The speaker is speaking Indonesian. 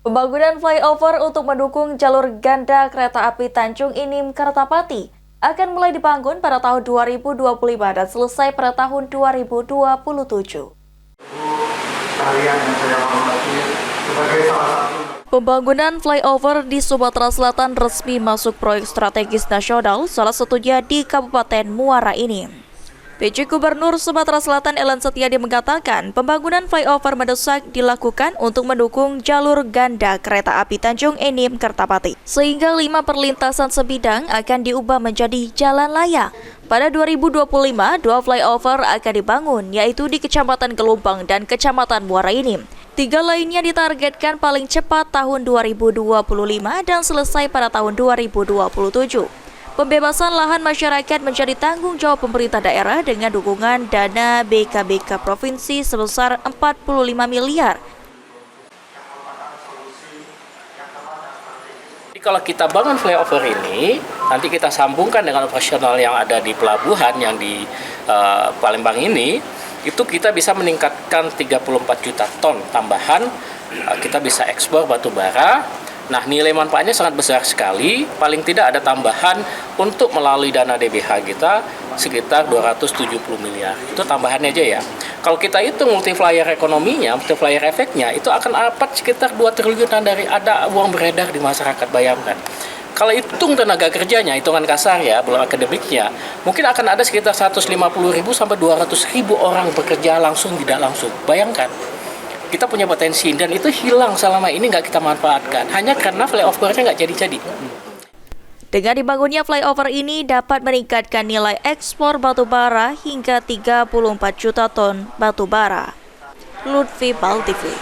Pembangunan flyover untuk mendukung jalur ganda kereta api Tanjung Inim Kertapati akan mulai dibangun pada tahun 2025 dan selesai pada tahun 2027. Pembangunan flyover di Sumatera Selatan resmi masuk proyek strategis nasional, salah satunya di Kabupaten Muara Enim. PJ Gubernur Sumatera Selatan Ellen Setiadi mengatakan pembangunan flyover mendesak dilakukan untuk mendukung jalur ganda kereta api Tanjung Enim Kertapati, sehingga 5 perlintasan sebidang akan diubah menjadi jalan layang. Pada 2025, 2 flyover akan dibangun, yaitu di Kecamatan Gelombang dan Kecamatan Muara Enim. 3 lainnya ditargetkan paling cepat tahun 2025 dan selesai pada tahun 2027. Pembebasan lahan masyarakat menjadi tanggung jawab pemerintah daerah dengan dukungan dana BKBK Provinsi sebesar 45 miliar. Kalau kita bangun flyover ini, nanti kita sambungkan dengan operasional yang ada di pelabuhan yang di Palembang ini, itu kita bisa meningkatkan 34 juta ton tambahan, kita bisa ekspor batu bara. Nah, nilai manfaatnya sangat besar sekali, paling tidak ada tambahan untuk melalui dana DBH kita sekitar 270 miliar. Itu tambahannya aja ya. Kalau kita hitung multiplier ekonominya, multiplier efeknya, itu akan dapat sekitar 2 triliunan dari ada uang beredar di masyarakat, bayangkan. Kalau hitung tenaga kerjanya, hitungan kasar ya, belum akademiknya, mungkin akan ada sekitar 150.000 sampai 200.000 orang bekerja langsung tidak langsung. Bayangkan. Kita punya potensi dan itu hilang selama ini nggak kita manfaatkan hanya karena flyovernya nggak jadi-jadi. Dengan dibangunnya flyover ini dapat meningkatkan nilai ekspor batu bara hingga 34 juta ton batu bara. Lutfi Bal TV.